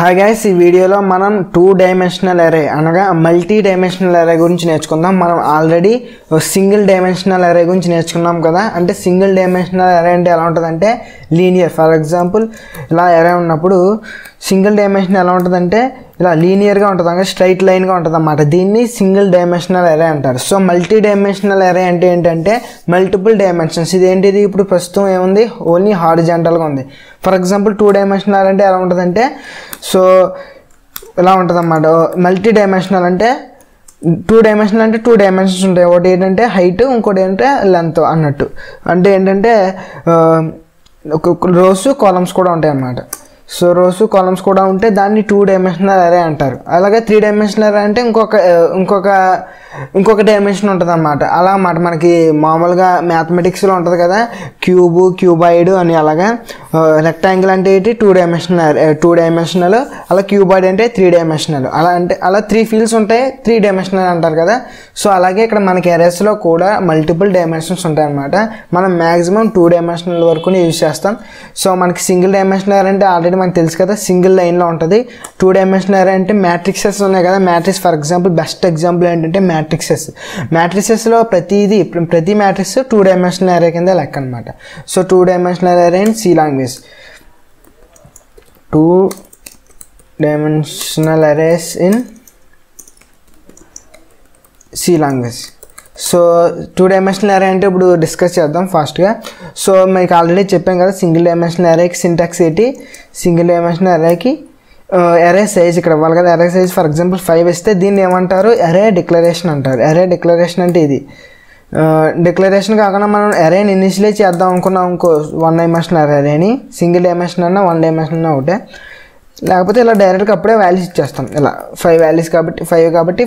Hi guys, ఈ వీడియోలో మనం 2 డైమెన్షనల్ అరే అనగా మల్టీ డైమెన్షనల్ అరే గురించి నేర్చుకుందాం. మనం ఆల్రెడీ సింగిల్ డైమెన్షనల్ అరే గురించి నేర్చుకున్నాం కదా. అంటే సింగిల్ డైమెన్షనల్ అరే అంటే ఎలా ఉంటుందంటే లీనియర్. ఫర్ ఎగ్జాంపుల్ ఇలా అరే ఉన్నప్పుడు సింగిల్ డైమెన్షన్ ఎలా ఉంటుందంటే ఇలా లీనియర్గా ఉంటుంది, అంటే స్ట్రైట్ లైన్గా ఉంటుంది అన్నమాట. దీన్ని సింగిల్ డైమెన్షనల్ అరే అంటారు. సో మల్టీ డైమెన్షనల్ అరే అంటే ఏంటంటే మల్టిపుల్ డైమెన్షన్స్. ఇదేంటిది, ఇప్పుడు ప్రస్తుతం ఏముంది, ఓన్లీ హారిజాంటల్గా ఉంది. ఫర్ ఎగ్జాంపుల్ 2 డైమెన్షనల్ అంటే ఎలా ఉంటుందంటే సో ఇలా ఉంటుంది అన్నమాట. మల్టీ డైమెన్షనల్ అంటే 2 డైమెన్షనల్ అంటే 2 డైమెన్షన్స్ ఉంటాయి. ఒకటి ఏంటంటే హైట్, ఇంకోటి ఏంటంటే లెంత్ అన్నట్టు. అంటే ఏంటంటే రోస్ కాలమ్స్ కూడా ఉంటాయి అన్నమాట. సో రోస్ కాలమ్స్ కూడా ఉంటే దాన్ని 2 డైమెన్షనల్ అరే అంటారు. అలాగే 3 డైమెన్షనల్ అరే అంటే ఇంకొక డైమెన్షన్ ఉంటుంది అన్నమాట. అలా అన్నమాట. మనకి మామూలుగా మ్యాథమెటిక్స్లో ఉంటుంది కదా, క్యూబాయిడ్ అని. అలాగా రెక్టాంగిల్ అంటే ఏంటి, 2 డైమెన్షనల్. అలా క్యూబాయిడ్ అంటే 3 డైమెన్షనల్. అలా 3 ఫీల్డ్స్ ఉంటాయి, 3 డైమెన్షనల్ అంటారు కదా. సో అలాగే ఇక్కడ మనకి అరేస్లో కూడా మల్టిపుల్ డైమెన్షన్స్ ఉంటాయి అన్నమాట. మనం మ్యాక్సిమం 2 డైమెన్షనల్ వరకు యూజ్ చేస్తాం. సో మనకి సింగిల్ డైమెన్షనల్ అరే అంటే ఆల్రెడీ మనకు తెలుసు కదా, సింగిల్ లైన్లో ఉంటుంది. 2 డైమెన్షనల్ అరే అంటే మ్యాట్రిక్సెస్ ఉన్నాయి కదా. Matrix for example best example ఏంటంటే మ్యాట్రిక్సెస్లో ప్రతి మ్యాట్రిక్స్ 2 డైమెన్షనల్ అరే కింద లెక్క అనమాట. So 2 dimensional array in C language, 2 dimensional arrays in C language. So 2 dimensional array అంటే ఇప్పుడు డిస్కస్ చేద్దాం ఫాస్ట్గా. సో మీకు ఆల్రెడీ చెప్పాం కదా, సింగిల్ డైమెన్షనల్ అరేకి సింటాక్స్ ఏంటి, సింగిల్ డైమెన్షనల్ అరేకి అరే సైజ్ ఇక్కడ ఇవ్వాలి కదా. అరే సైజ్ ఫర్ ఎగ్జాంపుల్ 5 ఇస్తే దీన్ని ఏమంటారు, అరే డిక్లరేషన్ అంటారు. అరే డిక్లరేషన్ అంటే ఇది డిక్లరేషన్ కాకుండా మనం అరేని ఇనిషియలైజ్ చేద్దాం అనుకున్నాం ఇంకో 1 డైమెన్షనల్ అరేని. సింగిల్ డైమెన్షన్ అన్నా 1 డైమెన్షన్ అన్నా ఒకటే. లేకపోతే ఇలా డైరెక్ట్గా అప్పుడే వాల్యూస్ ఇచ్చేస్తాం. ఇలా 5 వాల్యూస్ కాబట్టి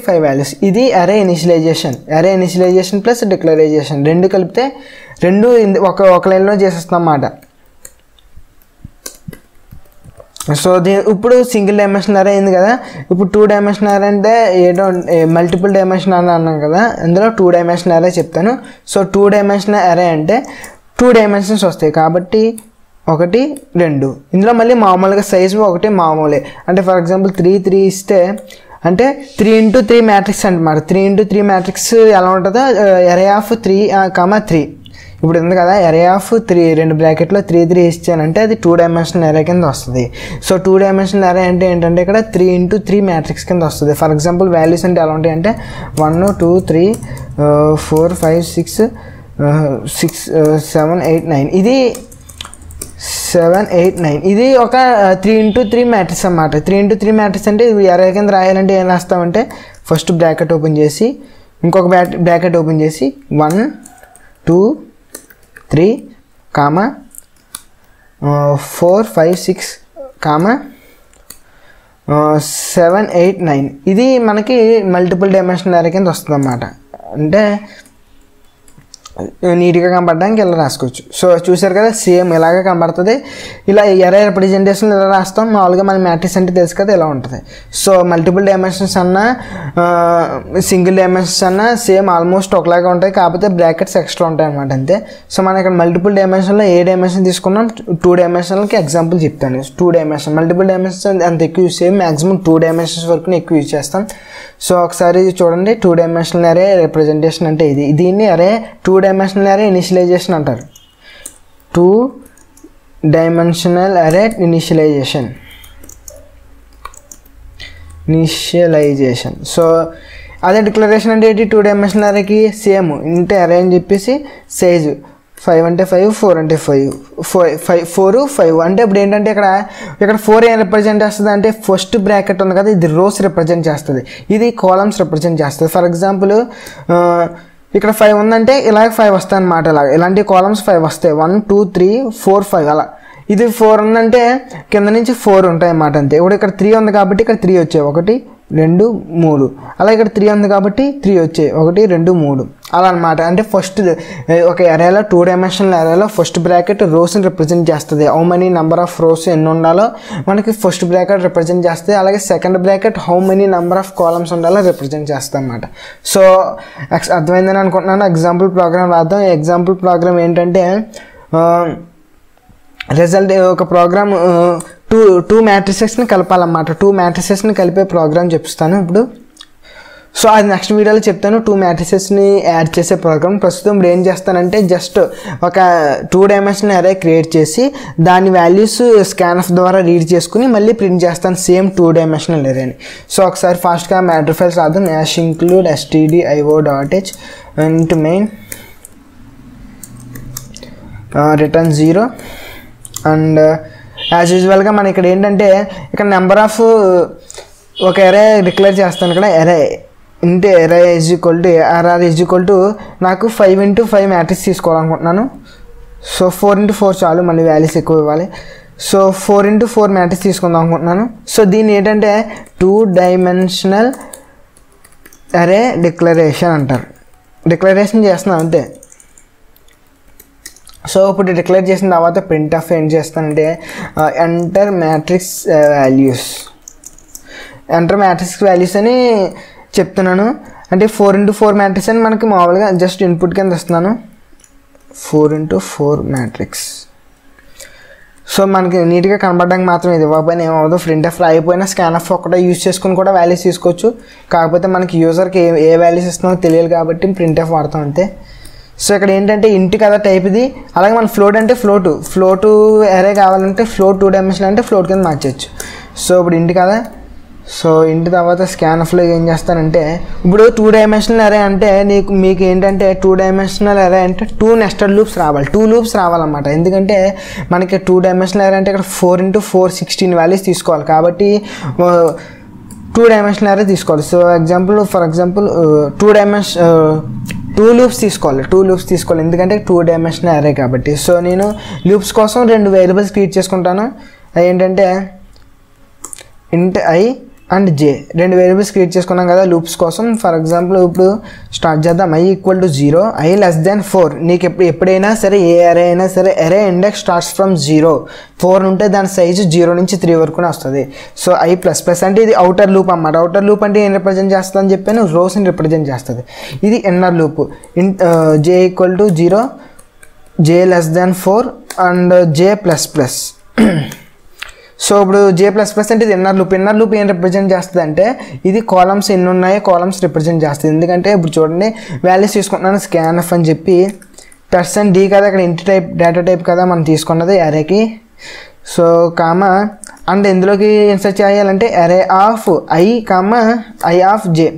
5 వాల్యూస్. ఇది అరే ఇనిషియలైజేషన్ ప్లస్ డిక్లరేషన్ రెండు కలిపితే రెండు ఒక లైన్లో చేసేస్తాం అన్నమాట. సో ఇప్పుడు సింగిల్ డైమెన్షన్ అరే అయింది కదా. ఇప్పుడు 2 డైమెన్షన్ అరే అంటే ఏదో మల్టిపుల్ డైమెన్షన్ అని అన్నాం కదా, అందులో 2 డైమెన్షన్ అరే చెప్తాను. సో 2 డైమెన్షన్ అరే అంటే 2 డైమెన్షన్స్ వస్తాయి కాబట్టి 1, 2. ఇందులో మళ్ళీ మామూలుగా సైజు ఒకటి మామూలే. అంటే ఫర్ ఎగ్జాంపుల్ 3 ఇస్తే అంటే 3x3 మ్యాట్రిక్స్ అనమాట. 3x3 మ్యాట్రిక్స్ ఎలా ఉంటుందో అరే ఆఫ్ 3, ఇప్పుడు ఉంది కదా అరే ఆఫ్ 3 2 బ్రాకెట్లో 3 ఇచ్చానంటే అది 2 డైమెన్షనల్ అరే కింద వస్తుంది. సో 2 డైమెన్షనల్ అరే అంటే ఏంటంటే ఇక్కడ 3x3 మ్యాట్రిక్స్ కింద వస్తుంది. ఫర్ ఎగ్జాంపుల్ వాల్యూస్ అంటే ఎలా ఉంటాయి అంటే 1 2 3 4 5 6 7 8 9. ఇది 7 8 9. ఇది ఒక 3x3 మ్యాట్రిక్స్ అన్నమాట. 3x3 మ్యాట్రిక్స్ అంటే ఇది అరే కింద రాయాలంటే ఏం రాస్తామంటే ఫస్ట్ బ్రాకెట్ ఓపెన్ చేసి ఇంకొక బ్రాకెట్ ఓపెన్ చేసి 1 2 3 4 5 6 7 8 9. ఇది మనకి మల్టిపుల్ డైమెన్షనల్ అరే కింద వస్తుంది అన్నమాట. అంటే నీట్గా కనపడడానికి ఇలా రాసుకోవచ్చు. సో చూసారు కదా, సేమ్ ఇలాగే కనబడుతుంది. ఇలా అరే రిప్రజెంటేషన్ ఇలా రాస్తాం. మామూలుగా మన మ్యాట్రిక్స్ అంటే తెలుసు కదా, ఇలా ఉంటుంది. సో మల్టిపుల్ డైమెన్షన్స్ అన్నా సింగిల్ డైమెన్షన్స్ అన్నా సేమ్ ఆల్మోస్ట్ ఒకలాగా ఉంటాయి, కాకపోతే బ్రాకెట్స్ ఎక్స్ట్రా ఉంటాయి అనమాట, అంతే. సో మనం ఇక్కడ మల్టిపుల్ డైమెన్షన్లో ఏ డైమెన్షన్ తీసుకున్నాం, 2 డైమెన్షన్లకి ఎగ్జాంపుల్ చెప్తాను. 2 డైమెన్షన్ మల్టిపుల్ డైమెన్షన్స్ అంత ఎక్కువ యూజ్ చేయం, మ్యాక్సిమం 2 డైమెన్షన్స్ వరకు ఎక్కువ యూజ్ చేస్తాం. సో ఒకసారి చూడండి, 2 డైమెన్షనల్ అరే రిప్రజెంటేషన్ అంటే దీన్ని అరే 2 డైమెన్షనల్ అరే ఇనిషియలైజేషన్ అంటారు. 2 డైమెన్షనల్ అరే ఇనిషియలైజేషన్. సో అదే డిక్లరేషన్ అంటే ఏంటి, 2 డైమెన్షనల్ అరేకి సేమ్ ఇంటే అరే అని చెప్పేసి సైజు 5 అంటే 5 4 అంటే 4 5. అంటే ఇప్పుడు ఏంటంటే ఇక్కడ 4 ఏం రిప్రజెంట్ చేస్తుంది అంటే ఫస్ట్ బ్రాకెట్ ఉంది కదా, ఇది రోస్ రిప్రజెంట్ చేస్తుంది, ఇది కాలమ్స్ రిప్రజెంట్ చేస్తుంది. ఫర్ ఎగ్జాంపుల్ ఇక్కడ 5 ఉందంటే ఇలాగ 5 వస్తాయి అన్నమాట. ఇలాంటి కాలమ్స్ 5 వస్తాయి, 1 2 3 4 5 అలా. ఇది 4 ఉందంటే కింద నుంచి 4 ఉంటాయి అన్నమాట, అంతే. ఇప్పుడు ఇక్కడ 3 ఉంది కాబట్టి ఇక్కడ 3 వచ్చాయి, 1 2 3. అలా ఇక్కడ 3 ఉంది కాబట్టి 3 వచ్చాయి, 1 2 3 అలా అనమాట. అంటే ఫస్ట్ ఒక అరేలో 2 డైమెన్షనల్ అరేలో ఫస్ట్ బ్రాకెట్ రోస్ని రిప్రజెంట్ చేస్తుంది. How many number of rose ఎన్ని ఉండాలో మనకి ఫస్ట్ బ్రాకెట్ రిప్రజెంట్ చేస్తుంది. అలాగే second bracket how many number of columns ఉండాలో రిప్రజెంట్ చేస్తుంది అనమాట. సో అర్థమైందని అనుకుంటున్నాను. ఎగ్జాంపుల్ ప్రోగ్రామ్ రాద్దాం. ఎగ్జాంపుల్ ప్రోగ్రామ్ ఏంటంటే రిజల్ట్ ఒక ప్రోగ్రామ్ టూ మ్యాట్రిసెస్ని కలపాలన్నమాట. 2 మ్యాట్రిసెస్ని కలిపే ప్రోగ్రామ్ చెప్తాను ఇప్పుడు. సో అది నెక్స్ట్ వీడియోలో చెప్తాను, 2 మ్యాట్రిసెస్ని యాడ్ చేసే ప్రోగ్రామ్. ప్రస్తుతం ఇప్పుడు ఏం చేస్తానంటే జస్ట్ ఒక 2 డైమెన్షనల్ అరే క్రియేట్ చేసి దాని వాల్యూస్ స్కాన్ఫ్ ద్వారా రీడ్ చేసుకుని మళ్ళీ ప్రింట్ చేస్తాను సేమ్ 2 డైమెన్షనల్ అరేని. సో ఒకసారి ఫాస్ట్గా మ్యాటర్ ఫైల్స్ రాద్దాం. Ash include stdio.h into main return 0 and as యూజువల్గా మనం ఇక్కడ ఏంటంటే ఇక్కడ నెంబర్ ఆఫ్ ఒక ఎరే డిక్లేర్ చేస్తాను. ఇక్కడ ఎరే ఇంటే array is equal to R R is equal to నాకు 5 into 5 మ్యాట్రిక్స్ తీసుకోవాలనుకుంటున్నాను. సో 4 into 4 చాలు, మళ్ళీ వాల్యూస్ ఎక్కువ ఇవ్వాలి. సో 4 into 4 మ్యాట్రిక్స్ తీసుకుందాం అనుకుంటున్నాను. సో దీన్ని ఏంటంటే 2 డైమెన్షనల్ అరే డిక్లరేషన్ అంటారు. డిక్లరేషన్ చేస్తున్నాను అంతే. సో ఇప్పుడు డిక్లేర్ చేసిన తర్వాత ప్రింట్ ఆఫ్ ఏం చేస్తానంటే enter matrix values, enter matrix values అని చెప్తున్నాను. అంటే 4 into 4 మ్యాట్రిక్స్ అని మనకి మామూలుగా జస్ట్ ఇన్పుట్ కింద ఇస్తున్నాను. 4 into 4 మ్యాట్రిక్స్. సో మనకి నీట్గా కనబడడానికి మాత్రం ఇది ఇవ్వకపోయినా ఏమవుతుందో ప్రింట్ ఆఫ్ అయిపోయినా స్కాన్ ఆఫ్ ఒకటే యూజ్ చేసుకుని కూడా వాల్యూస్ తీసుకోవచ్చు. కాకపోతే మనకి యూజర్కి ఏ వాల్యూస్ ఇస్తున్నామో తెలియాలి కాబట్టి ప్రింట్ ఆఫ్ వాడతాం అంతే. సో ఇక్కడ ఏంటంటే ఇంటి కదా టైప్ ఇది. అలాగే మన ఫ్లోట్ అంటే ఫ్లోట్ అరే కావాలంటే ఫ్లోట్ 2 డైమెన్షనల్ అంటే ఫ్లోట్ కింద మార్చచ్చు. సో ఇప్పుడు ఇంటి కదా. సో ఇంటి తర్వాత స్కాన్ఫ్లో ఏం చేస్తానంటే ఇప్పుడు 2 డైమెన్షనల్ అరే అంటే మీకు ఏంటంటే 2 డైమెన్షనల్ అరే అంటే 2 నెస్టెడ్ లూప్స్ రావాలి, 2 లూప్స్ రావాలన్నమాట. ఎందుకంటే మనకి 2 డైమెన్షనల్ అరే అంటే ఇక్కడ 4 into 4 16 వాల్యూస్ తీసుకోవాలి కాబట్టి 2 డైమెన్షనల్ అరే తీసుకోవాలి. సో ఫర్ ఎగ్జాంపుల్ 2 లూప్స్ తీసుకోవాలి ఎందుకంటే 2 డైమెన్షనల్ అరే కాబట్టి. సో నేను లూప్స్ కోసం 2 వేరియబుల్స్ క్రియేట్ చేసుకుంటాను. అవి ఏంటంటే ఇంట్ I and J, 2 variables create చేసుకున్నాం కదా లూప్స్ కోసం. ఫర్ ఎగ్జాంపుల్ ఇప్పుడు స్టార్ట్ చేద్దాం. i = 0, i < 4. నీకు ఎప్పుడైనా సరే ఏ అరే అయినా సరే అరే ఇండెక్స్ స్టార్ట్స్ ఫ్రమ్ 0, 4 ఉంటే దాని సైజు 0 నుంచి 3 వరకునే వస్తుంది. సో i++ అంటే ఇది అవుటర్ లూప్ అన్నమాట. అవుటర్ లూప్ అంటే ఏం రిప్రజెంట్ చేస్తుంది అని చెప్పాను, రోస్ని రిప్రజెంట్ చేస్తుంది. ఇది inner loop. j = 0, j < 4 and j++. So ఇప్పుడు j++ అంటే ఇది ఇన్నర్ లూప్ ఏం రిప్రజెంట్ చేస్తుంది అంటే ఇది కాలమ్స్ ఎన్ని ఉన్నాయో కాలమ్స్ రిప్రజెంట్ చేస్తుంది. ఎందుకంటే ఇప్పుడు చూడండి వాల్యూస్ తీసుకుంటున్నాను స్కాన్ఫ్ అని చెప్పి %d కదా, ఇక్కడ ఇంటి టైప్ డేటా టైప్ కదా మనం తీసుకున్నది అరేకి. సో కామా అండ్ ఎందులోకి ఇన్సర్ట్ చేయాలంటే array of i of j,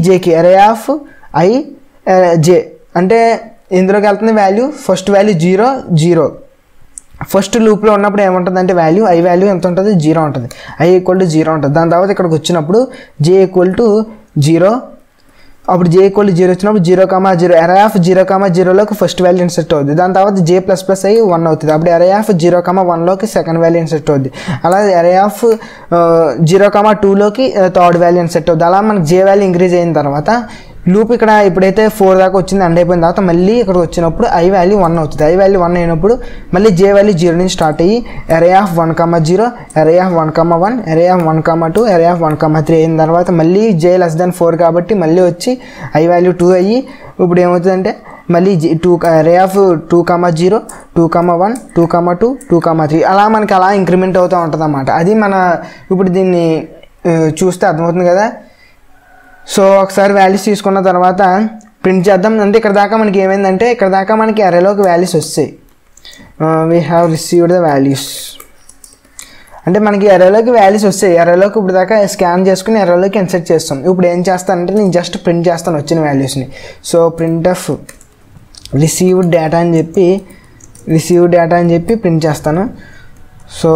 jకి అరే ఆఫ్ j అంటే ఎందులోకి వెళ్తుంది వాల్యూ, ఫస్ట్ వాల్యూ 0 ఫస్ట్ లూప్లో ఉన్నప్పుడు ఏముంటుంది అంటే i వాల్యూ ఎంత ఉంటుంది, 0 ఉంటుంది. i = 0 ఉంటుంది. దాని తర్వాత ఇక్కడికి వచ్చినప్పుడు j = 0, అప్పుడు j = 0 వచ్చినప్పుడు 0, అరే ఆఫ్ 0, ఫస్ట్ వాల్యూ ఇన్సర్ట్ అవుతుంది. దాని తర్వాత j++ అయ్యి 1 అవుతుంది. అప్పుడు అరే ఆఫ్ 0, 1లోకి సెకండ్ వాల్యూ ఇన్సర్ట్ అవుతుంది. అలాగే అరే ఆఫ్ 0, 2లోకి థర్డ్ వాల్యూ ఇన్సర్ట్ అవుతుంది. అలా మనకి j వాల్యూ ఇంక్రీజ్ అయిన తర్వాత లూప్ ఇక్కడ ఇప్పుడైతే 4 దాకా వచ్చింది ఎండ్ అయిపోయిన తర్వాత మళ్ళీ ఇక్కడికి వచ్చినప్పుడు i వాల్యూ 1 అవుతుంది. i వాల్యూ 1 అయినప్పుడు మళ్ళీ j వాల్యూ 0 నుంచి స్టార్ట్ అయ్యి అరే ఆఫ్ 1, 0, అరే ఆఫ్ 1, 1, అరే ఆఫ్ 1, 2, అరే ఆఫ్ 1, 3 అయిన తర్వాత మళ్ళీ j < 4 కాబట్టి మళ్ళీ వచ్చి i వాల్యూ 2 అయ్యి ఇప్పుడు ఏమవుతుందంటే మళ్ళీ అరే ఆఫ్ 2, 0, 2, 1, 2, 2, 2, 3 అలా మనకి అలా ఇంక్రిమెంట్ అవుతూ ఉంటుంది అన్నమాట. అది మన ఇప్పుడు దీన్ని చూస్తే అర్థమవుతుంది కదా. సో ఒకసారి వాల్యూస్ తీసుకున్న తర్వాత ప్రింట్ చేద్దాం. అంటే ఇక్కడ దాకా మనకి ఏమైందంటే ఇక్కడ దాకా మనకి అరేలోకి వాల్యూస్ వస్తాయి. We have received the values అంటే మనకి అరేలోకి వాల్యూస్ వస్తాయి. అరేలోకి ఇప్పుడు దాకా స్కాన్ చేసుకుని అరేలోకి ఇన్సర్ట్ చేస్తాం. ఇప్పుడు ఏం చేస్తానంటే నేను జస్ట్ ప్రింట్ చేస్తాను వచ్చిన వాల్యూస్ని. So print of received data అని చెప్పి ప్రింట్ చేస్తాను. So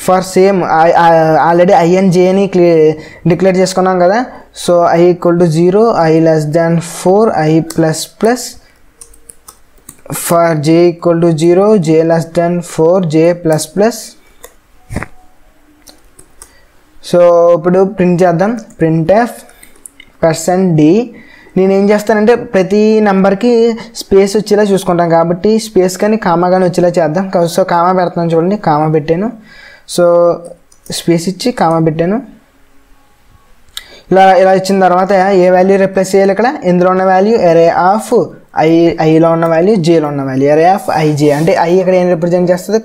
for same already i and j అని డిక్లేర్ చేసుకున్నాం కదా. So i = 0, i < 4, i++, for j = 0, j < 4, j++. So ఇప్పుడు ప్రింట్ చేద్దాం. Print of %d. నేనేం చేస్తానంటే ప్రతి నెంబర్కి స్పేస్ వచ్చేలా చూసుకుంటాం కాబట్టి స్పేస్ కానీ కామా కానీ వచ్చేలా చేద్దాం. సో కామా పెడుతున్నాను చూడండి, కామా పెట్టాను. సో స్పేస్ ఇచ్చి కామా పెట్టాను. ఇలా ఇచ్చిన తర్వాత ఏ వాల్యూ రిప్లేస్ చేయాలి ఇక్కడ ఇందులో ఉన్న వాల్యూ అరే ఆఫ్ ఐలో ఉన్న వాల్యూ, జేలో ఉన్న వాల్యూ. అరే ఆఫ్ ఐజే అంటే ఐ ఇక్కడ ఏం రిప్రజెంట్ చేస్తుంది,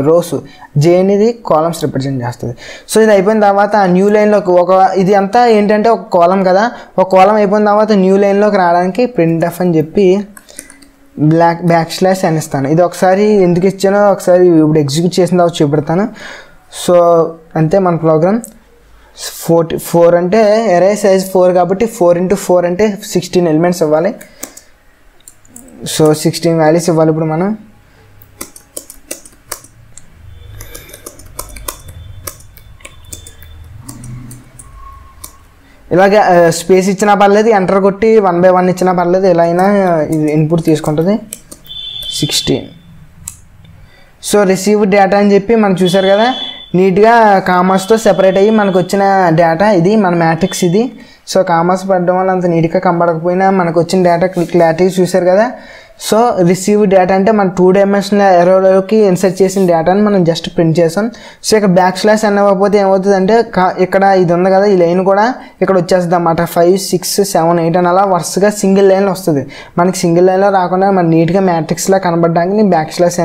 రోస్, జే అనేది కాలమ్స్ రిప్రజెంట్ చేస్తుంది. సో ఇది అయిపోయిన తర్వాత న్యూ లైన్లోకి ఇది అంతా ఏంటంటే ఒక కాలం కదా, ఒక కాలం అయిపోయిన తర్వాత న్యూ లైన్లోకి రావడానికి printf అని చెప్పి \n ఇస్తాను. ఇది ఒకసారి ఎందుకు ఇచ్చానో ఒకసారి ఇప్పుడు ఎగ్జిక్యూట్ చేసిన తర్వాత చూపెడతాను. సో అంతే మన ప్రోగ్రామ్. 4 అంటే అరే సైజ్ 4 కాబట్టి 4 × 4 అంటే 16 ఎలిమెంట్స్ ఇవ్వాలి. సో 16 వాల్యూస్ ఇవ్వాలి. ఇప్పుడు మనం ఇలాగ స్పేస్ ఇచ్చినా పర్లేదు, ఎంటర్ కొట్టి 1 by 1 ఇచ్చినా పర్లేదు, ఎలా అయినా ఇది ఇన్పుట్ తీసుకుంటుంది. 16. సో రిసీవ్ డేటా అని చెప్పి మనం చూసారు కదా, నీట్గా కామర్స్తో సెపరేట్ అయ్యి మనకు వచ్చిన డేటా ఇది, మన మ్యాట్రిక్స్ ఇది. సో కామర్స్ పడడం వల్ల అంత నీట్గా కనబడకపోయినా మనకు వచ్చిన డేటా క్లారిటీ చూసారు కదా. సో రిసీవ్ డేటా అంటే మన 2 డైమెన్షనల్ ఎరోలోకి ఇన్సర్ట్ చేసిన డేటాని మనం జస్ట్ ప్రింట్ చేసాం. సో ఇక్కడ \n అవ్వకపోతే ఏమవుతుందంటే ఇక్కడ ఇది ఉంది కదా, ఈ లైన్ కూడా ఇక్కడ వచ్చేస్తుంది అన్నమాట. 5, 6, 7, 8 అని అలా వరుసగా సింగిల్ లైన్లో వస్తుంది. మనకి సింగిల్ లైన్లో రాకుండా మన నీట్గా మ్యాట్రిక్స్లా కనబడడానికి నేను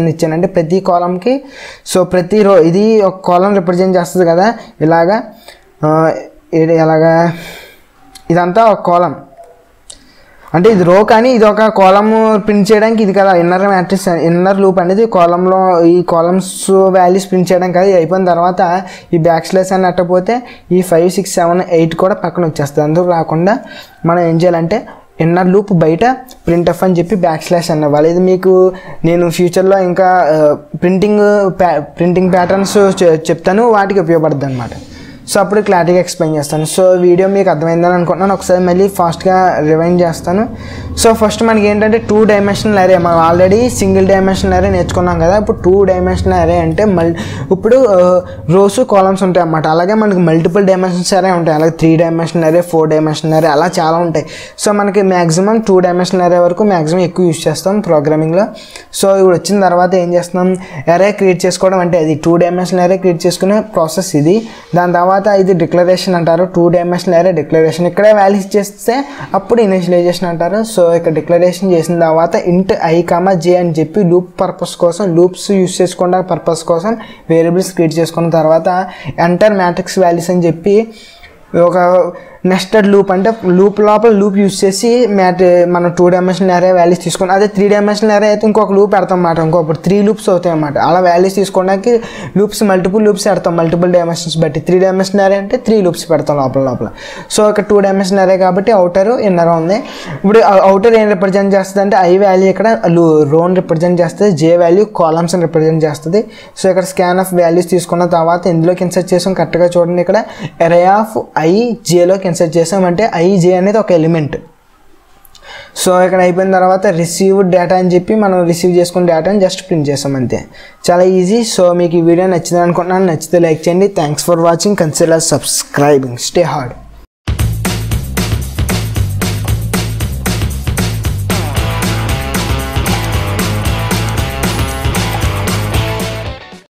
\n ఇచ్చాను. అంటే ప్రతి కాలంకి, సో ప్రతి రో ఇది ఒక కాలం రిప్రజెంట్ చేస్తుంది కదా, ఇలాగా ఇదంతా ఒక కాలం అంటే ఇది రో, కానీ ఇది ఒక కాలమ్ ప్రింట్ చేయడానికి ఇది కదా ఇన్నర్ మ్యాట్రిక్స్, ఇన్నర్ లూప్ అనేది కాలంలో ఈ కాలమ్స్ వాల్యూస్ ప్రింట్ చేయడం కదా. ఇది అయిపోయిన తర్వాత ఈ \n అట్టపోతే ఈ 5, 6, 7, 8 కూడా పక్కన వచ్చేస్తుంది. అందుకు రాకుండా మనం ఏం చేయాలంటే ఇన్నర్ లూప్ బయట printf అని చెప్పి \n అవ్వాలి. ఇది మీకు నేను ఫ్యూచర్లో ఇంకా ప్రింటింగ్ ప్యాటర్న్స్ చెప్తాను, వాటికి ఉపయోగపడుతుంది అనమాట. సో అప్పుడు క్లారిటీగా ఎక్స్ప్లెయిన్ చేస్తాను. సో వీడియో మీకు అర్థమైందని అనుకుంటున్నాను. ఒకసారి మళ్ళీ ఫాస్ట్గా రివైండ్ చేస్తాను. సో ఫస్ట్ మనకి ఏంటంటే 2 డైమెన్షనల్ అరే, మనం ఆల్రెడీ సింగిల్ డైమెన్షనల్ అరే నేర్చుకున్నాం కదా. ఇప్పుడు 2 డైమెన్షనల్ అరే అంటే ఇప్పుడు రోస్ కాలమ్స్ ఉంటాయి అన్నమాట. అలాగే మనకి మల్టిపుల్ డైమెన్షన్స్ అరే ఉంటాయి. అలాగే 3 డైమెన్షనల్ అరే, 4 డైమెన్షనల్ అరే, అలా చాలా ఉంటాయి. సో మనకి మ్యాక్సిమం 2 డైమెన్షనల్ అరే వరకు మ్యాక్సిమం ఎక్కువ యూజ్ చేస్తాం ప్రోగ్రామింగ్లో. సో ఇప్పుడు వచ్చిన తర్వాత ఏం చేస్తున్నాం, అరే క్రియేట్ చేసుకోవడం అంటే అది 2 డైమెన్షనల్ అరే క్రియేట్ చేసుకునే ప్రాసెస్ ఇది. దాని తర్వాత ఇది డిక్లరేషన్ అంటారు. 2 డైమెన్షనల్ అరే డిక్లరేషన్, ఇక్కడే వాల్యూస్ చేస్తే అప్పుడు ఇనిషియలైజేషన్ అంటారు. సో ఇక్కడ డిక్లరేషన్ చేసిన తర్వాత int i, j అని చెప్పి లూప్ పర్పస్ కోసం, లూప్స్ యూస్ చేసుకున్న పర్పస్ కోసం వేరియబుల్స్ క్రియేట్ చేసుకున్న తర్వాత ఎంటర్ మ్యాట్రిక్స్ వాల్యూస్ అని చెప్పి ఒక నెస్టెడ్ లూప్ అంటే లూప్ లోపల లూప్ యూస్ చేసి మనం 2 డైమెన్షనల్ అరే వాల్యూస్ తీసుకుని, అదే 3 డైమెన్షనల్ అరే అయితే ఇంకొక లూప్ పెడతాం అన్నమాట. ఇంకొకటి 3 లూప్స్ అవుతాయి అన్నమాట. అలా వాల్యూస్ తీసుకోవడానికి మల్టిపుల్ లూప్స్ పెడతాం, మల్టిపుల్ డైమెన్షన్స్ బట్టి. 3 డైమెన్షనల్ అరే అంటే 3 లూప్స్ పెడతాం లోపల. సో ఇక్కడ 2 డైమెన్షనల్ అరే కాబట్టి అవుటర్ ఇన్నర్ ఉంది. ఇప్పుడు అవుటర్ ఏం రిప్రజెంట్ చేస్తుంది అంటే i వాల్యూ ఇక్కడ రోని రిప్రజెంట్ చేస్తుంది, j వాల్యూ కాలమ్స్ని రిప్రజెంట్ చేస్తుంది. సో ఇక్కడ స్కాన్ ఆఫ్ వాల్యూస్ తీసుకున్న తర్వాత ఇందులోకి ఇన్సర్ట్ చేసాం. కరెక్ట్గా చూడండి, ఇక్కడ అరే ఆఫ్ i, jలోకి ఇన్సర్ట్ చేసామంటే i, j అనేది ఒక ఎలిమెంట్. సో ఇక్కడ అయిపోయిన తర్వాత రిసీవ్ డేటా అని చెప్పి మనం రిసీవ్ చేసుకున్న డేటాని జస్ట్ ప్రింట్ చేసాం అంతే. చాలా ఈజీ. సో మీకు ఈ వీడియో నచ్చింది అనుకుంటున్నాను. నచ్చితే లైక్ చేయండి. Thanks for watching. Consider subscribing. Stay hard.